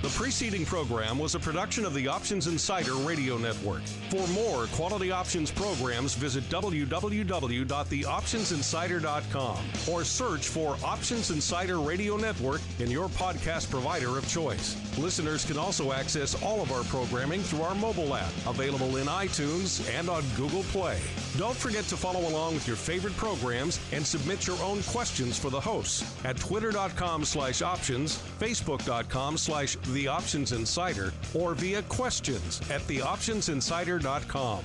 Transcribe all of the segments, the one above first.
The preceding program was a production of the Options Insider Radio Network. For more quality options programs, visit www.theoptionsinsider.com or search for Options Insider Radio Network in your podcast provider of choice. Listeners can also access all of our programming through our mobile app, available in iTunes and on Google Play. Don't forget to follow along with your favorite programs and submit your own questions for the hosts at twitter.com/options, facebook.com/The Options Insider, or via questions at theoptionsinsider.com.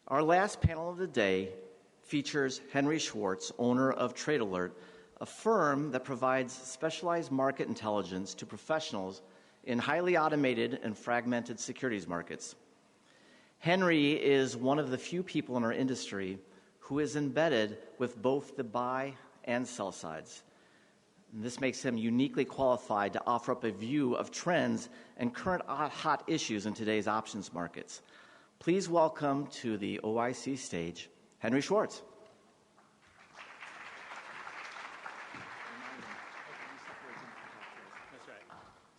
Our last panel of the day features Henry Schwartz, owner of Trade Alert, a firm that provides specialized market intelligence to professionals in highly automated and fragmented securities markets. Henry is one of the few people in our industry who is embedded with both the buy and sell sides. And this makes him uniquely qualified to offer up a view of trends and current hot issues in today's options markets. Please welcome to the OIC stage, Henry Schwartz. That's right.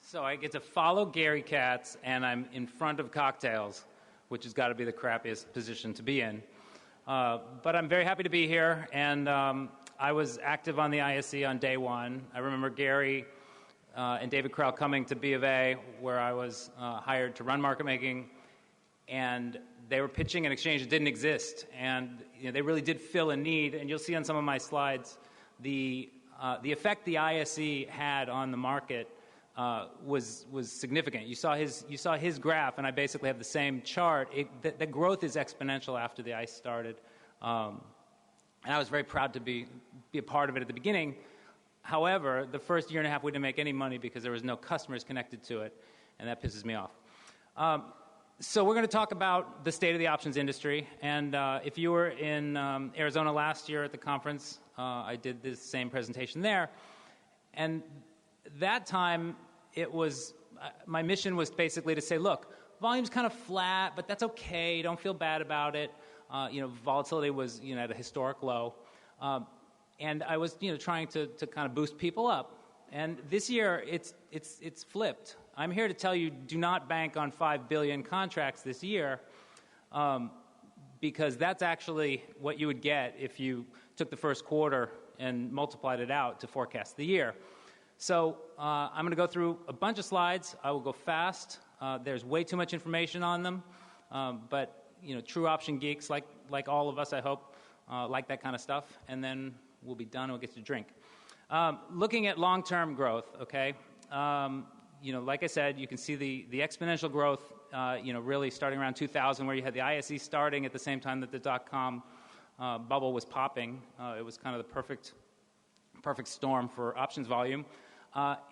So I get to follow Gary Katz, and I'm in front of cocktails, which has got to be the crappiest position to be in. But I'm very happy to be here, and I was active on the ISE on day one. I remember Gary and David Krell coming to B of A, where I was hired to run market making, and they were pitching an exchange that didn't exist, and they really did fill a need. And you'll see on some of my slides the effect the ISE had on the market was significant. You saw his graph, and I basically have the same chart. The growth is exponential after the ICE started. And I was very proud to be a part of it at the beginning. However, the first year and a half we didn't make any money because there was no customers connected to it, and that pisses me off. So we're going to talk about the state of the options industry. And if you were in Arizona last year at the conference, I did this same presentation there. And that time, my mission was basically to say, look, volume's kind of flat, but that's okay. Don't feel bad about it. Volatility was, at a historic low. And I was, trying to kind of boost people up. And this year, it's flipped. I'm here to tell you, do not bank on 5 billion contracts this year, because that's actually what you would get if you took the first quarter and multiplied it out to forecast the year. So I'm going to go through a bunch of slides. I will go fast. There's way too much information on them, but true option geeks, like all of us, I hope, like that kind of stuff. And then we'll be done and we'll get to drink. Looking at long-term growth, okay? Like I said, you can see the exponential growth, really starting around 2000, where you had the ISE starting at the same time that the dot-com bubble was popping. It was kind of the perfect storm for options volume.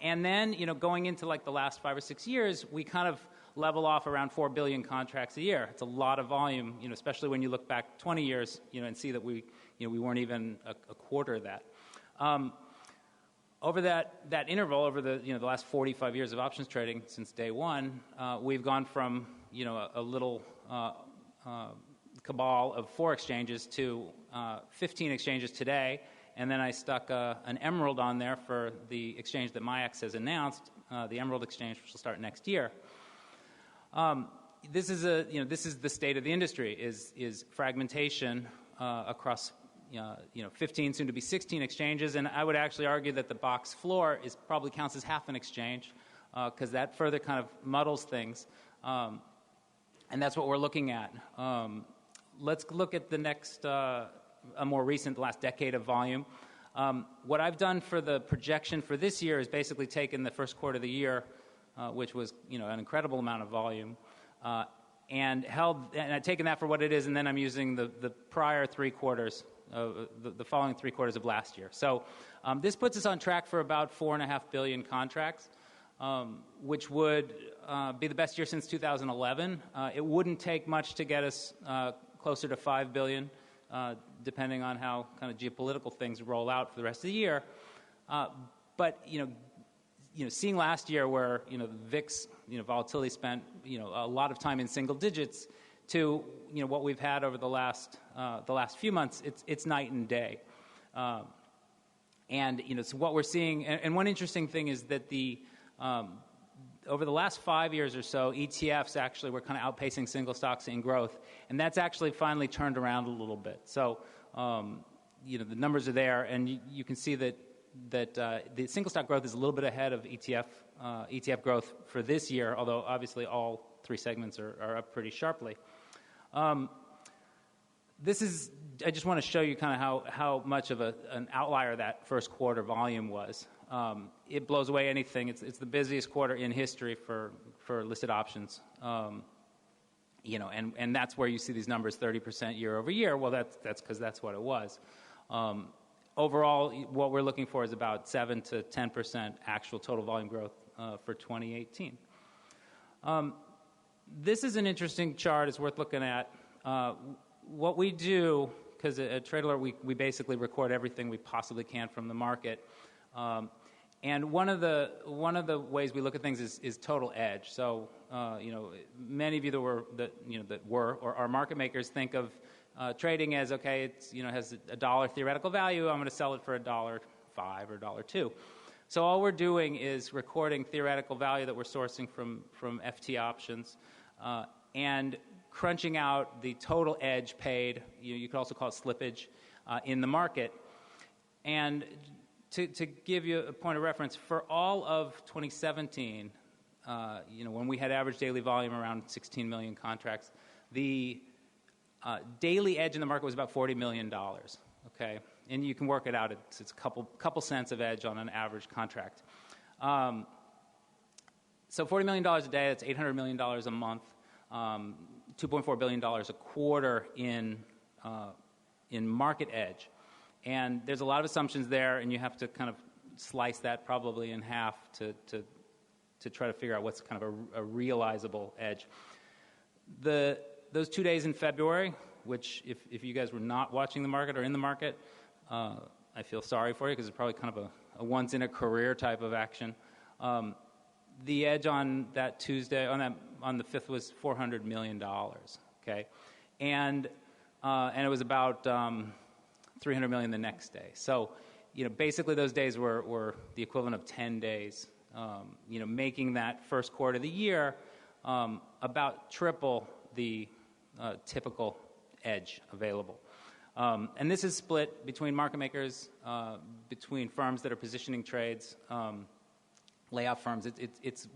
And then, going into like the last 5 or 6 years, we kind of level off around 4 billion contracts a year. It's a lot of volume, especially when you look back 20 years, and see that we weren't even a quarter of that. Over that interval, over the last 45 years of options trading since day one, we've gone from a little cabal of 4 exchanges to 15 exchanges today. And then I stuck an Emerald on there for the exchange that MIAX has announced, the Emerald exchange, which will start next year. This is the state of the industry, is fragmentation across 15, soon to be 16 exchanges, and I would actually argue that the box floor probably counts as half an exchange, because that further kind of muddles things, and that's what we're looking at. Let's look at the next. A more recent, last decade of volume. What I've done for the projection for this year is basically taken the first quarter of the year, which was an incredible amount of volume, and I've taken that for what it is, and then I'm using the prior 3 quarters, the following 3 quarters of last year. So this puts us on track for about 4.5 billion contracts, which would be the best year since 2011. It wouldn't take much to get us closer to 5 billion. Depending on how kind of geopolitical things roll out for the rest of the year. But, seeing last year where, the VIX, volatility spent, a lot of time in single digits to, what we've had over the last few months, it's night and day. And so what we're seeing, and one interesting thing is that over the last 5 years or so, ETFs actually were kind of outpacing single stocks in growth, and that's actually finally turned around a little bit. So, the numbers are there, and you can see that the single stock growth is a little bit ahead of ETF growth for this year, although obviously all three segments are up pretty sharply. I just want to show you kind of how much of an outlier that first quarter volume was. It blows away anything. It's the busiest quarter in history for listed options. And that's where you see these numbers 30% year over year. Well, that's because that's what it was. Overall, what we're looking for is about 7 to 10% actual total volume growth for 2018. This is an interesting chart. It's worth looking at. What we do, because at Trade Alert we basically record everything we possibly can from the market. And one of the ways we look at things is total edge. So many of you that were or are market makers think of trading as, okay, it's has a dollar theoretical value. I'm going to sell it for $1.05 or $1.02. So all we're doing is recording theoretical value that we're sourcing from FT options and crunching out the total edge paid. You could also call it slippage in the market. And to give you a point of reference, for all of 2017, when we had average daily volume around 16 million contracts, the daily edge in the market was about $40 million, okay? And you can work it out. It's a couple cents of edge on an average contract. So $40 million a day, that's $800 million a month, $2.4 billion a quarter in market edge. And there's a lot of assumptions there, and you have to kind of slice that probably in half to try to figure out what's kind of a realizable edge. Those 2 days in February, which if you guys were not watching the market or in the market, I feel sorry for you because it's probably kind of a once-in-a-career type of action. The edge on that Tuesday, on the 5th, was $400 million, okay? And it was about $300 million the next day. So, basically those days were the equivalent of 10 days, making that first quarter of the year about triple the typical edge available. And this is split between market makers, between firms that are positioning trades, layoff firms. It's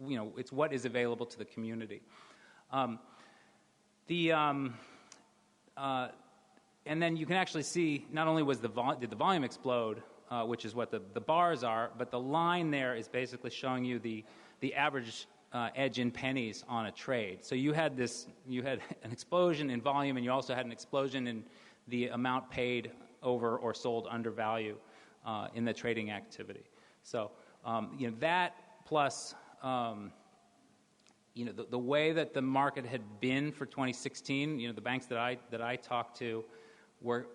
what is available to the community. And then you can actually see not only did the volume explode, which is what the bars are, but the line there is basically showing you the average edge in pennies on a trade. So you had an explosion in volume, and you also had an explosion in the amount paid over or sold under value in the trading activity. So that plus the way that the market had been for 2016, the banks that I talked to were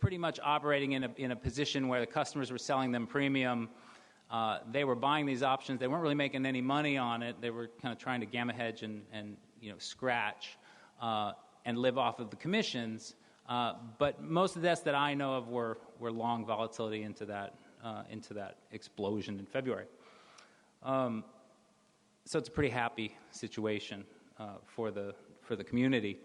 pretty much operating in a position where the customers were selling them premium. They were buying these options. They weren't really making any money on it. They were kind of trying to gamma hedge and scratch and live off of the commissions. But most of the desks that I know of were long volatility into that explosion in February. So it's a pretty happy situation for the community.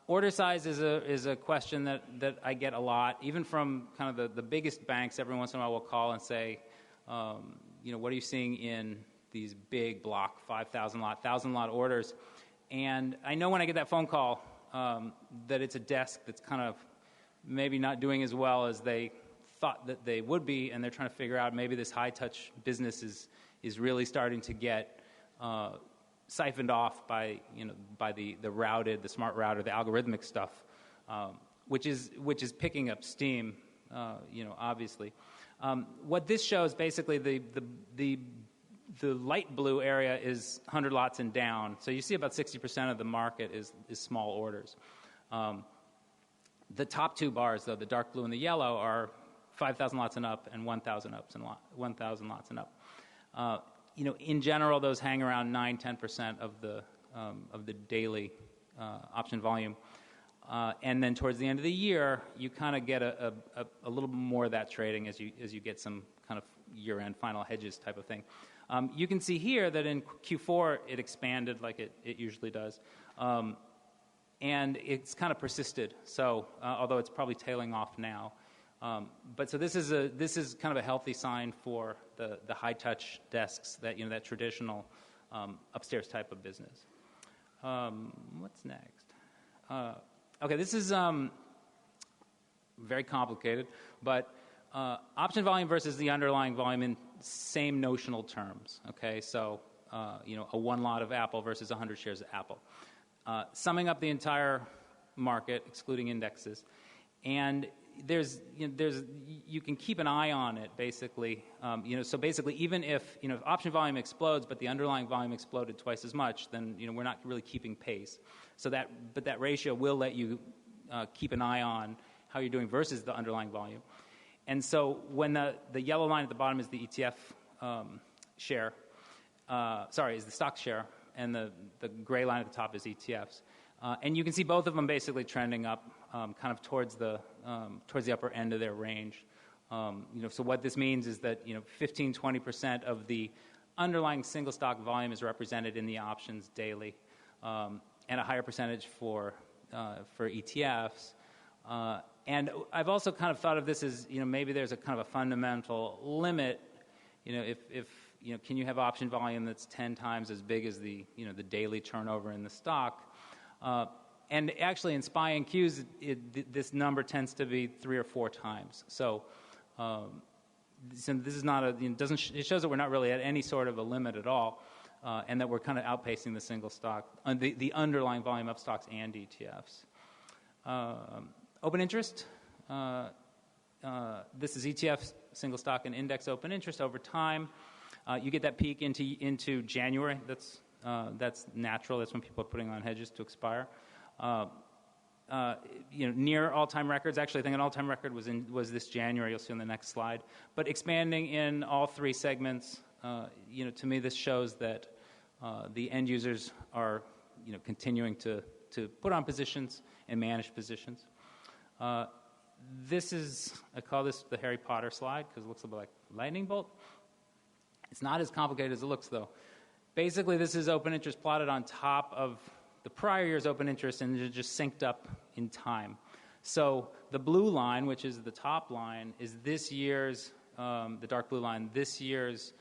Order size is a question that I get a lot, even from kind of the biggest banks. Every once in a while, we'll call and say, what are you seeing in these big block 5,000 lot, 1,000 lot orders? And I know when I get that phone call that it's a desk that's kind of maybe not doing as well as they thought that they would be, and they're trying to figure out maybe this high touch business is really starting to get siphoned off by the smart router, the algorithmic stuff, which is picking up steam, obviously. What this shows, basically, the light blue area is 100 lots and down. So you see about 60% of the market is small orders. The top two bars, though, the dark blue and the yellow, are 5,000 lots and up and 1,000 lots and up. In general, those hang around 9-10% of the daily option volume. And then towards the end of the year, you kind of get a little more of that trading as you get some kind of year-end final hedges type of thing. You can see here that in Q4 it expanded like it usually does, and it's kind of persisted. So although it's probably tailing off now, but so this is kind of a healthy sign for the high-touch desks that traditional upstairs type of business. What's next? Okay, this is very complicated, but option volume versus the underlying volume in same notional terms. Okay, so a one lot of Apple versus 100 shares of Apple. Summing up the entire market, excluding indexes, and you can keep an eye on it basically. So basically, even if option volume explodes, but the underlying volume exploded twice as much, then we're not really keeping pace. So that ratio will let you keep an eye on how you're doing versus the underlying volume. And so when the yellow line at the bottom is the ETF share, is the stock share, and the gray line at the top is ETFs. And you can see both of them basically trending up, kind of towards the upper end of their range. So what this means is that 15-20% of the underlying single stock volume is represented in the options daily, and a higher percentage for ETFs. And I've also kind of thought of this as maybe there's a kind of a fundamental limit. If can you have option volume that's 10 times as big as the daily turnover in the stock? And actually, in SPY and Qs, this number tends to be 3 or 4 times. So this is not it shows that we're not really at any sort of a limit at all, and that we're kind of outpacing the single stock, the underlying volume of stocks and ETFs. Open interest. This is ETF, single stock, and index open interest over time. You get that peak into January. That's natural. That's when people are putting on hedges to expire. Near all-time records. Actually, I think an all-time record was this January. You'll see on the next slide. But expanding in all 3 segments. To me, this shows that the end users are continuing to put on positions and manage positions. I call this the Harry Potter slide because it looks a bit like lightning bolt. It's not as complicated as it looks, though. Basically, this is open interest plotted on top of the prior year's open interest, and it just synced up in time. So the blue line, which is the top line, is this year's, the dark blue line, this year's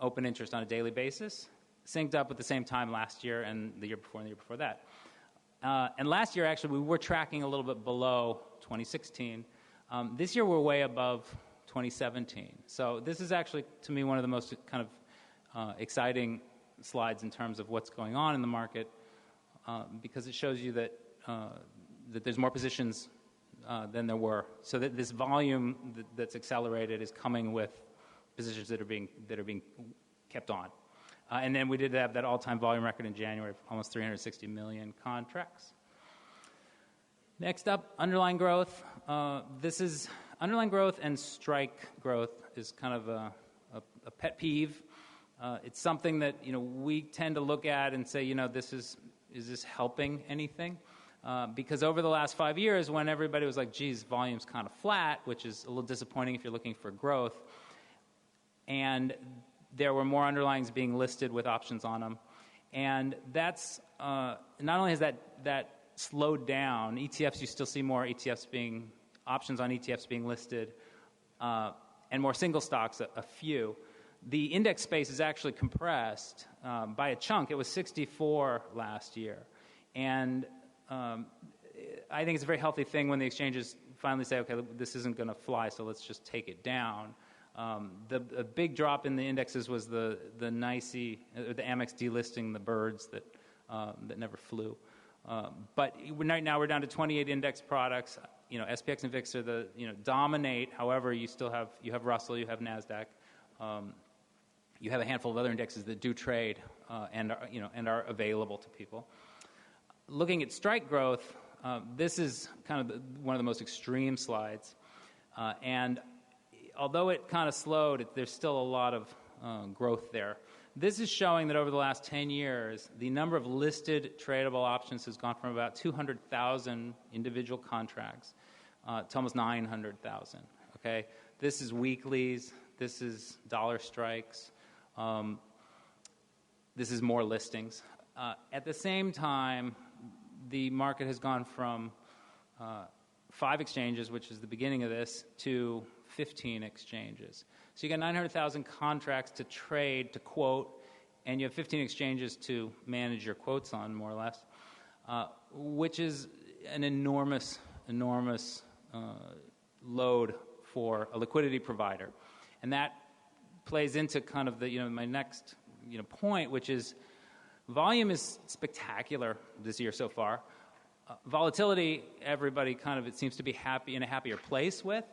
open interest on a daily basis, synced up with the same time last year and the year before and the year before that. And last year, actually, we were tracking a little bit below 2016. This year, we're way above 2017. So this is actually, to me, one of the most kind of exciting slides in terms of what's going on in the market, because it shows you that there's more positions than there were. So that this volume that's accelerated is coming with positions that are being kept on. And then we did have that all-time volume record in January of almost 360 million contracts. Next up, underlying growth. This is underlying growth and strike growth is kind of a pet peeve. It's something that we tend to look at and say, is this helping anything? Because over the last 5 years, when everybody was like, geez, volume's kind of flat, which is a little disappointing if you're looking for growth, and there were more underlyings being listed with options on them. And that's, not only has that slowed down, ETFs, you still see more options on ETFs being listed, and more single stocks, a few. The index space is actually compressed by a chunk. It was 64 last year. And I think it's a very healthy thing when the exchanges finally say, okay, this isn't going to fly, so let's just take it down. The big drop in the indexes was the NYSE, the Amex delisting the birds that never flew. But right now we're down to 28 index products. SPX and VIX are dominate. However, you have Russell, you have NASDAQ. You have a handful of other indexes that do trade and are available to people. Looking at strike growth, this is kind of one of the most extreme slides, and although it kind of slowed, there's still a lot of growth there. This is showing that over the last 10 years, the number of listed tradable options has gone from about 200,000 individual contracts to almost 900,000. Okay, this is weeklies. This is dollar strikes. This is more listings. At the same time, the market has gone from 5 exchanges, which is the beginning of this, to 15 exchanges. So you got 900,000 contracts to trade, to quote, and you have 15 exchanges to manage your quotes on, more or less, which is an enormous load for a liquidity provider. And that plays into kind of the, my next, point, which is volume is spectacular this year so far. Volatility, everybody kind of, it seems to be in a happier place with,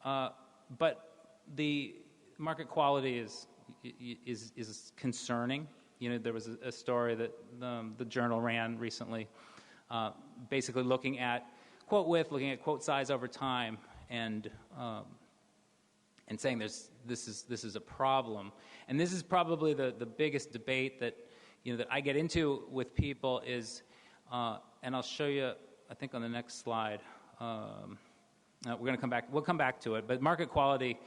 but the market quality is concerning. There was a story that the Journal ran recently, basically looking at quote width, looking at quote size over time, and saying this is a problem. And this is probably the biggest debate that that I get into with people is, and I'll show you, I think on the next slide. We're going to come back. We'll come back to it. But market quality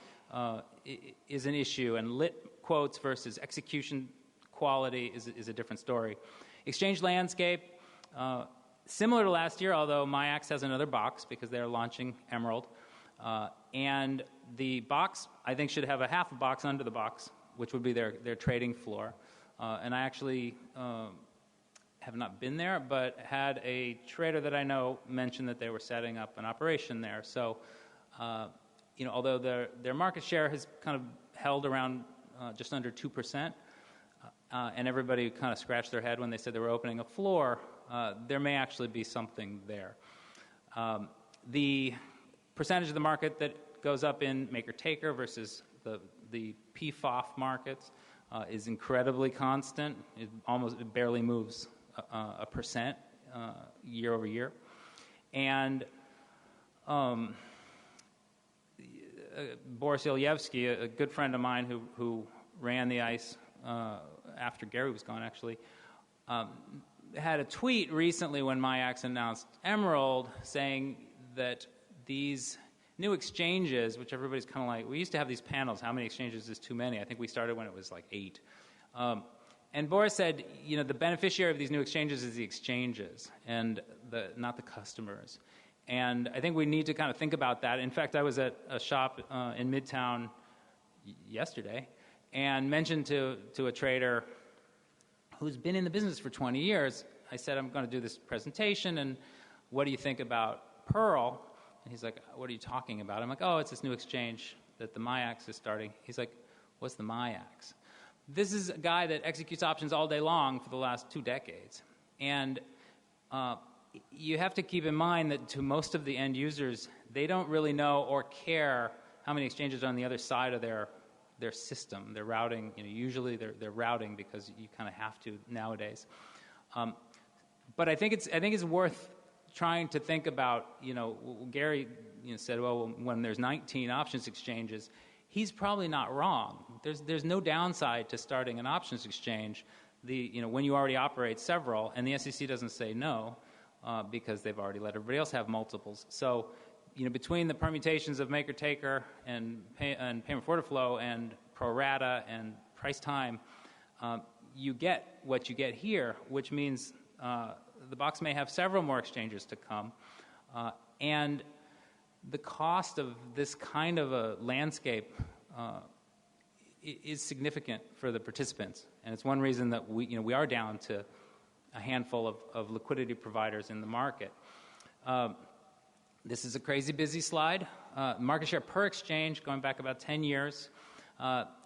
is an issue, and lit quotes versus execution quality is a different story. Exchange landscape, similar to last year, although MIAX has another box because they're launching Emerald. And the box, I think, should have a half a box under the box, which would be their trading floor. And I actually have not been there, but had a trader that I know mention that they were setting up an operation there. So, although their market share has kind of held around just under 2%, and everybody kind of scratched their head when they said they were opening a floor, there may actually be something there. The percentage of the market that goes up in maker-taker versus the PFOF markets is incredibly constant. It barely moves a percent year over year. And Boris Ilyevsky, a good friend of mine who ran the ICE after Gary was gone, actually, had a tweet recently when MIAX announced Emerald saying that these new exchanges, which everybody's kind of like, we used to have these panels, how many exchanges is too many? I think we started when it was like 8. And Boris said, the beneficiary of these new exchanges is the exchanges and not the customers. And I think we need to kind of think about that. In fact, I was at a shop in Midtown yesterday and mentioned to a trader who's been in the business for 20 years, I said, I'm going to do this presentation, and what do you think about Pearl? And he's like, what are you talking about? I'm like, oh, it's this new exchange that the MIAX is starting. He's like, what's the MIAX? This is a guy that executes options all day long for the last 2 decades. And you have to keep in mind that to most of the end users, they don't really know or care how many exchanges are on the other side of their system. They're routing, usually they're routing because you kind of have to nowadays. But I think it's worth trying to think about, Gary said, well, when there's 19 options exchanges, he's probably not wrong. There's no downside to starting an options exchange, when you already operate several, and the SEC doesn't say no, because they've already let everybody else have multiples. So, between the permutations of maker-taker and payment for order flow and pro rata and price time, you get what you get here, which means the box may have several more exchanges to come, and the cost of this kind of a landscape is significant for the participants, and it's one reason that we are down to a handful of liquidity providers in the market. This is a crazy busy slide. Market share per exchange going back about 10 years.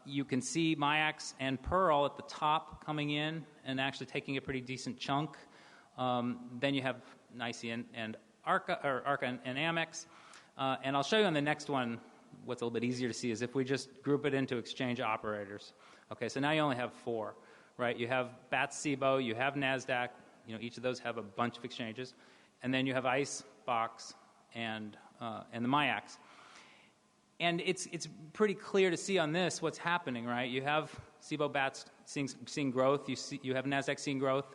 You can see MIAX and Pearl at the top coming in and actually taking a pretty decent chunk. Then you have NYSE and ARCA and Amex. And I'll show you on the next one what's a little bit easier to see is if we just group it into exchange operators. Okay, so now you only have 4, right? You have BATS, SIBO, you have NASDAQ. Each of those have a bunch of exchanges. And then you have ICE, BOX, and the MIAX. And it's pretty clear to see on this what's happening, right? You have SIBO bats seeing growth. You have NASDAQ seeing growth.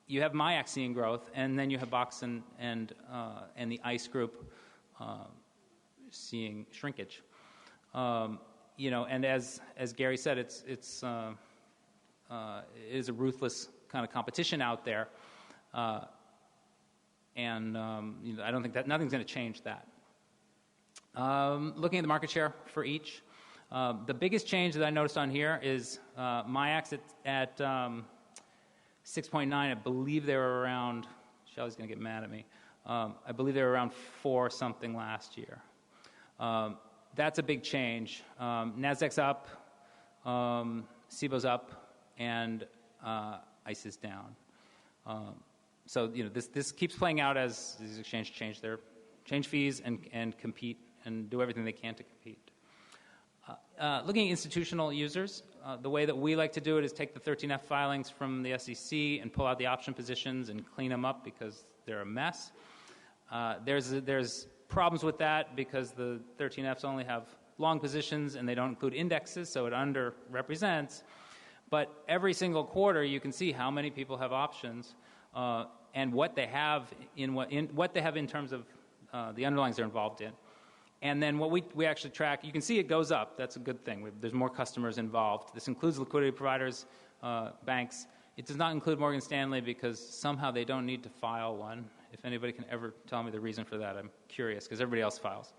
You have MIAX seeing growth, and then you have Box and the ICE group seeing shrinkage. And as Gary said, it is a ruthless kind of competition out there, and I don't think that nothing's going to change that. Looking at the market share for each, the biggest change that I noticed on here is MIAX at 6.9. I believe they were around. Shelly's going to get mad at me. I believe they were around 4 something last year. That's a big change. NASDAQ's up, SIBO's up, and ICE is down. So this keeps playing out as these exchanges change fees and compete and do everything they can to compete. Looking at institutional users, the way that we like to do it is take the 13F filings from the SEC and pull out the option positions and clean them up because they're a mess. There's problems with that because the 13Fs only have long positions and they don't include indexes, so it underrepresents. But every single quarter, you can see how many people have options and what they have in terms of the underlyings they're involved in. And then what we actually track, you can see it goes up. That's a good thing. There's more customers involved. This includes liquidity providers, banks. It does not include Morgan Stanley because somehow they don't need to file one. If anybody can ever tell me the reason for that, I'm curious because everybody else files.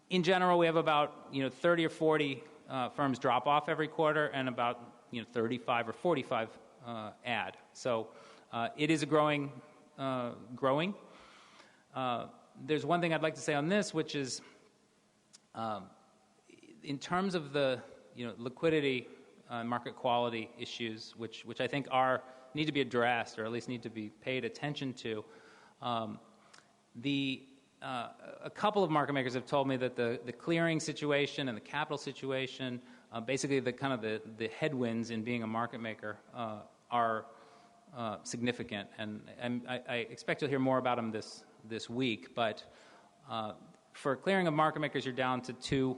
In general, we have about 30 or 40 firms drop off every quarter, and about 35 or 45 add. So it is a growing. There's one thing I'd like to say on this, which is in terms of the liquidity market quality issues, which I think need to be addressed or at least need to be paid attention to. A couple of market makers have told me that the clearing situation and the capital situation, basically the headwinds in being a market maker are significant, and I expect you'll hear more about them this week. But for clearing of market makers, you're down to 2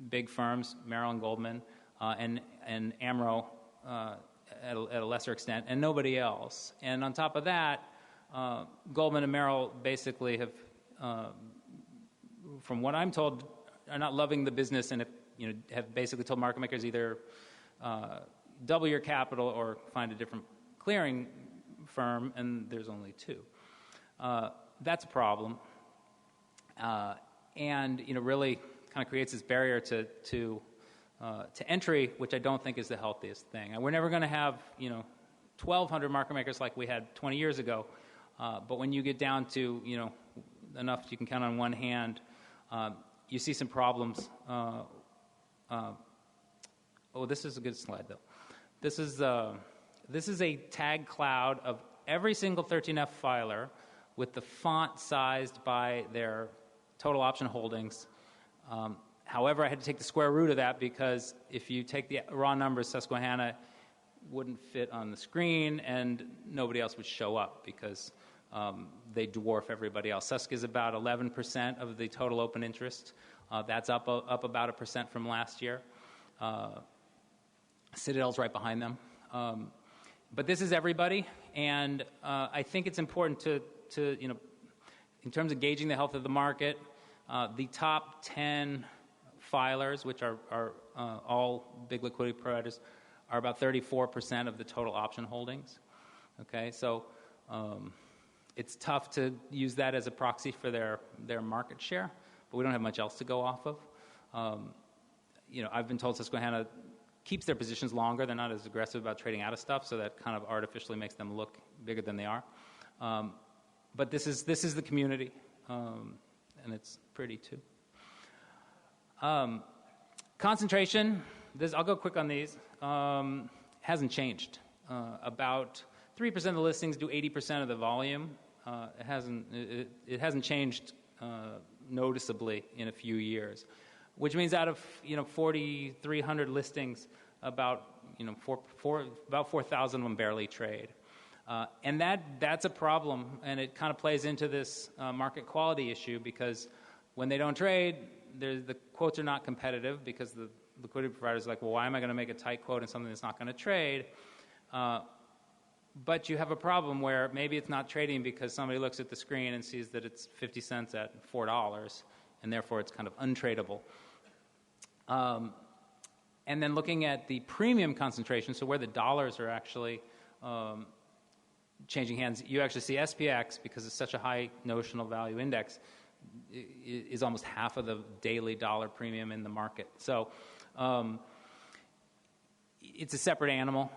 big firms, Merrill and Goldman, and Amro at a lesser extent, and nobody else. And on top of that, Goldman and Merrill basically have, from what I'm told, are not loving the business and have basically told market makers either double your capital or find a different clearing firm, and there's only 2. That's a problem, and really kind of creates this barrier to entry, which I don't think is the healthiest thing. And we're never going to have 1,200 market makers like we had 20 years ago, but when you get down to enough you can count on one hand, you see some problems. This is a good slide though. This is a tag cloud of every single 13F filer with the font sized by their total option holdings. However, I had to take the square root of that because if you take the raw numbers, Susquehanna wouldn't fit on the screen and nobody else would show up because they dwarf everybody else. Susq is about 11% of the total open interest. That's up about 1% from last year. Citadel's right behind them. But this is everybody, and I think it's important to in terms of gauging the health of the market, the top 10 filers, which are all big liquidity providers, are about 34% of the total option holdings. Okay, so it's tough to use that as a proxy for their market share, but we don't have much else to go off of. I've been told Susquehanna keeps their positions longer. They're not as aggressive about trading out of stuff, so that kind of artificially makes them look bigger than they are. But this is the community, and it's pretty too. Concentration. I'll go quick on these. Hasn't changed. About 3% of the listings do 80% of the volume. It hasn't changed noticeably in a few years, which means out of 4,300 listings, about 4,000 of them barely trade, and that's a problem, and it kind of plays into this market quality issue because When they don't trade, the quotes are not competitive because the liquidity provider is like, well, why am I going to make a tight quote on something that's not going to trade? But you have a problem where maybe it's not trading because somebody looks at the screen and sees that it's 50 cents at $4, and therefore it's kind of untradeable. And then looking at the premium concentration, so where the dollars are actually changing hands, you actually see SPX, because it's such a high notional value index, is almost half of the daily dollar premium in the market. So it's a separate animal,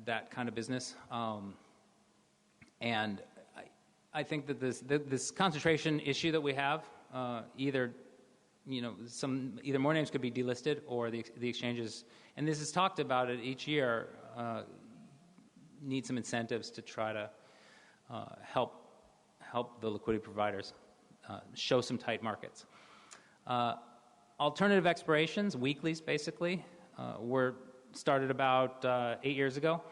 that kind of business. And I think that this concentration issue that we have, either more names could be delisted or the exchanges, and this is talked about it each year, need some incentives to try to help the liquidity providers show some tight markets. Alternative expirations, weeklies basically, were started about 8 years ago,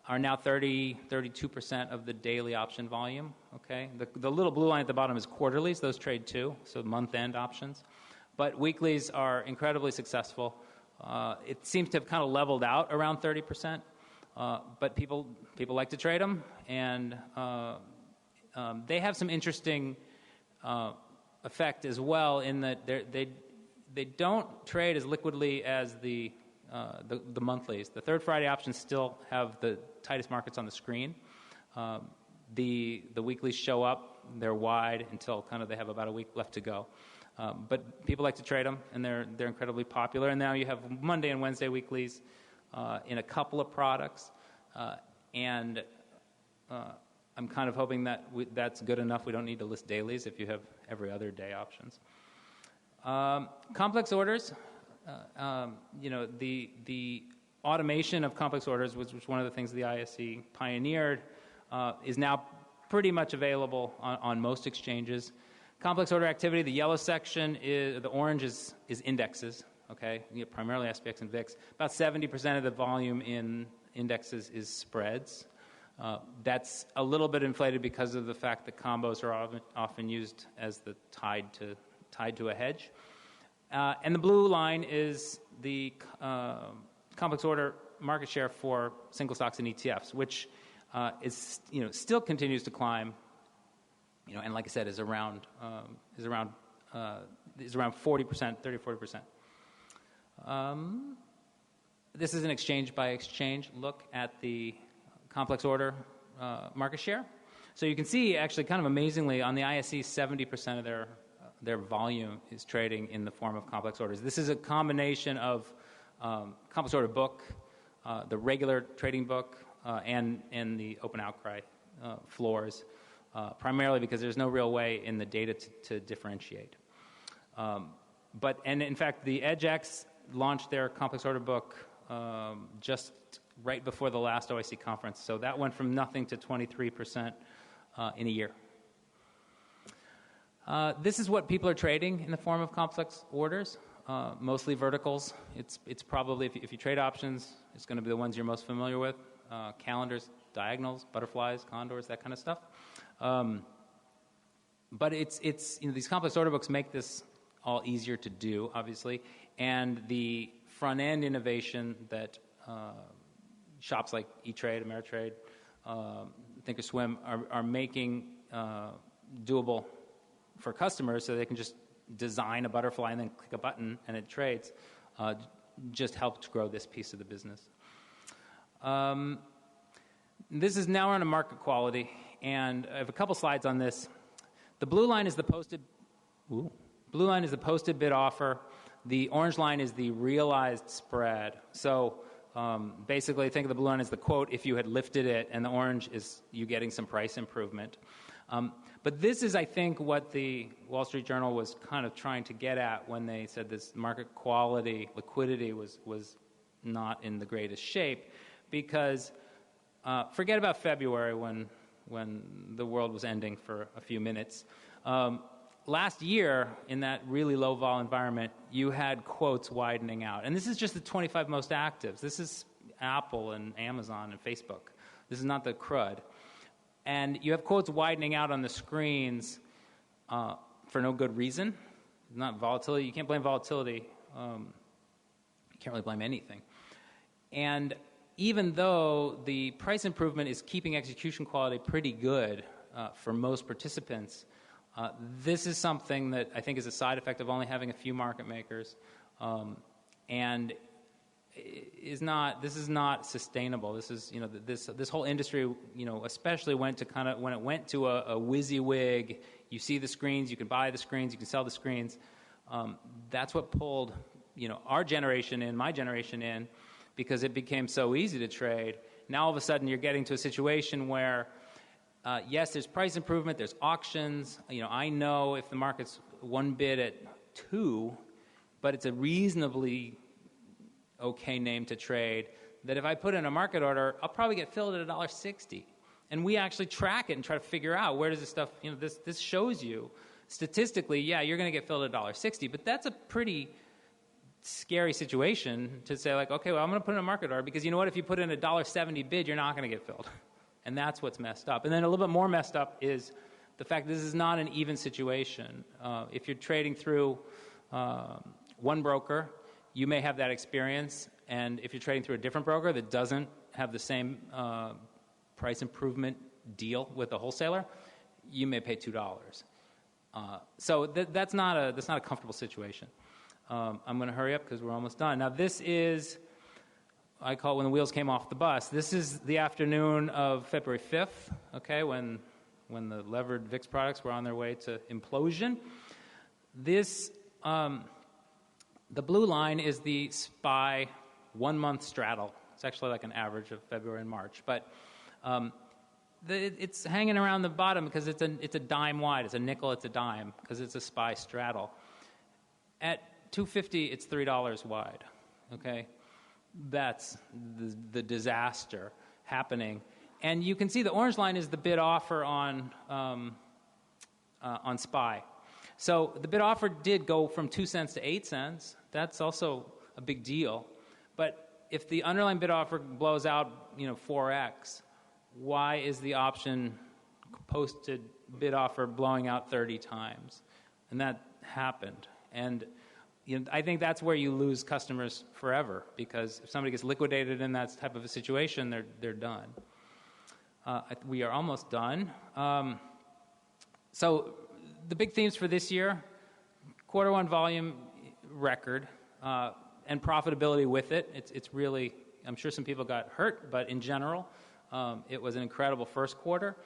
are now 32% of the daily option volume. Okay, the little blue line at the bottom is quarterlies; those trade too, so month-end options. But weeklies are incredibly successful. It seems to have kind of leveled out around 30%, but people like to trade them, and they have some interesting effect as well in that they don't trade as liquidly as the monthlies. The third Friday options still have the tightest markets on the screen. The weeklies show up, they're wide until kind of they have about a week left to go. But people like to trade them, and they're incredibly popular. And now you have Monday and Wednesday weeklies in a couple of products, and I'm kind of hoping that that's good enough. We don't need to list dailies if you have every other day options. Complex orders, the automation of complex orders, which was one of the things the ISE pioneered, is now pretty much available on most exchanges. Complex order activity, the yellow section, the orange is indexes, okay, primarily SPX and VIX. About 70% of the volume in indexes is spreads. That's a little bit inflated because of the fact that combos are often used as the tied to a hedge. And the blue line is the complex order market share for single stocks and ETFs, which is still continues to climb. And like I said, is around 40%, 30-40%. This is an exchange by exchange look at the complex order market share. So you can see, actually, kind of amazingly, on the ISE, 70% of their volume is trading in the form of complex orders. This is a combination of complex order book, the regular trading book, and the open outcry floors. Primarily because there's no real way in the data to differentiate. And in fact, the EdgeX launched their complex order book just right before the last OIC conference. So that went from nothing to 23% in a year. This is what people are trading in the form of complex orders, mostly verticals. It's probably, if you trade options, it's going to be the ones you're most familiar with. Calendars, diagonals, butterflies, condors, that kind of stuff. But it's these complex order books make this all easier to do, obviously, and the front end innovation that shops like E-Trade, Ameritrade, Thinkorswim are making doable for customers, so they can just design a butterfly and then click a button and it trades. Just helped grow this piece of the business. This is now on a market quality. And I have a couple slides on this. The blue line is the posted bid offer. The orange line is the realized spread. So basically, think of the blue line as the quote if you had lifted it, and the orange is you getting some price improvement. But this is, I think, what the Wall Street Journal was kind of trying to get at when they said this market quality liquidity was not in the greatest shape, because forget about February when the world was ending for a few minutes. Last year, in that really low vol environment, you had quotes widening out. And this is just the 25 most actives. This is Apple and Amazon and Facebook. This is not the crud. And you have quotes widening out on the screens for no good reason. Not volatility. You can't blame volatility. You can't really blame anything. And even though the price improvement is keeping execution quality pretty good for most participants, this is something that I think is a side effect of only having a few market makers, and this is not sustainable. This is, this whole industry, especially went to when it went to a WYSIWYG. You see the screens, you can buy the screens, you can sell the screens. That's what pulled, our generation in, my generation in, because it became so easy to trade. Now all of a sudden you're getting to a situation where, yes, there's price improvement, there's auctions. I know if the market's one bid at 2, but it's a reasonably okay name to trade, that if I put in a market order, I'll probably get filled at $1.60. And we actually track it and try to figure out where does this stuff, this shows you statistically, yeah, you're going to get filled at $1.60, but that's a pretty scary situation to say, like, okay, well, I'm going to put in a market order because you know what? If you put in a $1.70 bid, you're not going to get filled. And that's what's messed up. And then a little bit more messed up is the fact that this is not an even situation. If you're trading through one broker, you may have that experience. And if you're trading through a different broker that doesn't have the same price improvement deal with the wholesaler, you may pay $2. So that's not a comfortable situation. I'm going to hurry up because we're almost done. Now this is, I call it when the wheels came off the bus. This is the afternoon of February 5th, okay, when the levered VIX products were on their way to implosion. This, the blue line is the SPY 1-month straddle. It's actually like an average of February and March, but it's hanging around the bottom because it's a dime wide. It's a nickel, it's a dime because it's a SPY straddle. At 250, it's $3 wide. Okay, that's the disaster happening, and you can see the orange line is the bid offer on SPY. So the bid offer did go from 2 cents to 8 cents. That's also a big deal. But if the underlying bid offer blows out, 4x, why is the option posted bid offer blowing out 30 times? And that happened. And I think that's where you lose customers forever, because if somebody gets liquidated in that type of a situation, they're done. We are almost done. So the big themes for this year: Q1 volume record, and profitability with it. It's really, I'm sure some people got hurt, but in general, it was an incredible first quarter.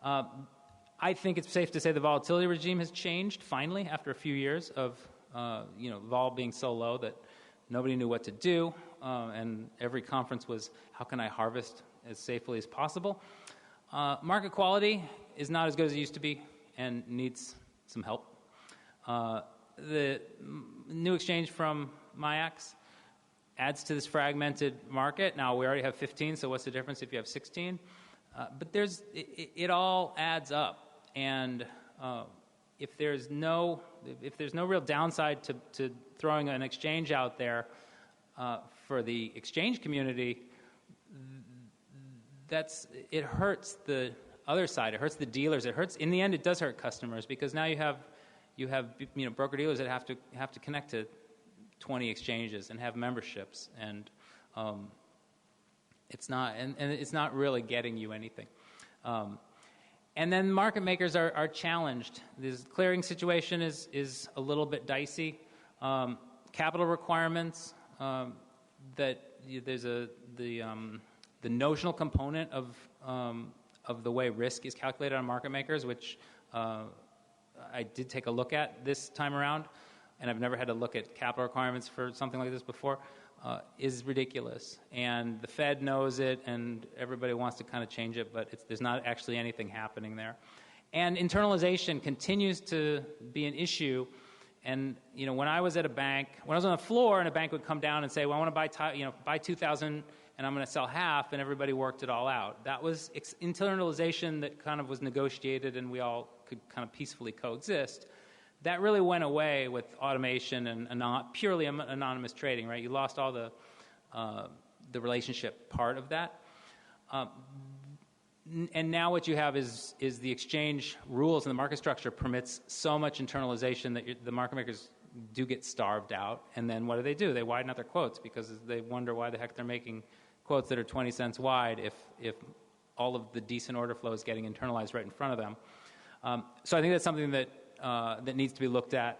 I think it's safe to say the volatility regime has changed finally after a few years of vol being so low that nobody knew what to do, and every conference was, how can I harvest as safely as possible? Market quality is not as good as it used to be and needs some help. The new exchange from MIAX adds to this fragmented market. Now, we already have 15, so what's the difference if you have 16? But it all adds up, and if there's no real downside to throwing an exchange out there for the exchange community, it hurts the other side. It hurts the dealers. It hurts, in the end, it does hurt customers, because now you have broker dealers that have to connect to 20 exchanges and have memberships, and it's not really getting you anything. And then market makers are challenged. This clearing situation is a little bit dicey. Capital requirements, that there's the notional component of the way risk is calculated on market makers, which I did take a look at this time around, and I've never had to look at capital requirements for something like this before, is ridiculous. And the Fed knows it, and everybody wants to kind of change it, but there's not actually anything happening there. And internalization continues to be an issue. And when I was at a bank, when I was on the floor, and a bank would come down and say, "Well, I want to buy 2,000, and I'm going to sell half," and everybody worked it all out. That was internalization that kind of was negotiated, and we all could kind of peacefully coexist. That really went away with automation and purely anonymous trading, right? You lost all the relationship part of that. And now what you have is the exchange rules and the market structure permits so much internalization that the market makers do get starved out. And then what do? They widen out their quotes because they wonder why the heck they're making quotes that are 20 cents wide if all of the decent order flow is getting internalized right in front of them. So I think that's something that that needs to be looked at.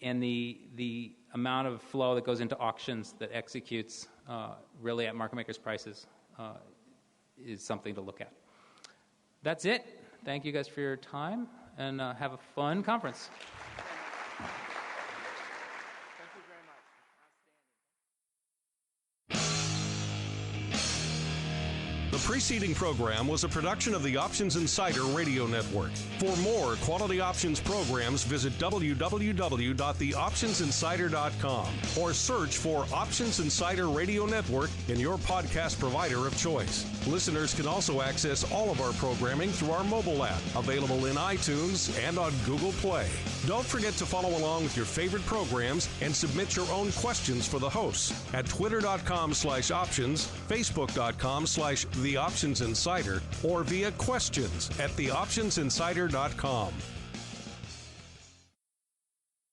And the amount of flow that goes into auctions that executes really at market makers' prices is something to look at. That's it. Thank you guys for your time, and have a fun conference. The preceding program was a production of the Options Insider Radio Network. For more quality options programs, visit www.theoptionsinsider.com or search for Options Insider Radio Network in your podcast provider of choice. Listeners can also access all of our programming through our mobile app, available in iTunes and on Google Play. Don't forget to follow along with your favorite programs and submit your own questions for the hosts at twitter.com/options, facebook.com/theoptionsinsider, or via questions at theoptionsinsider.com.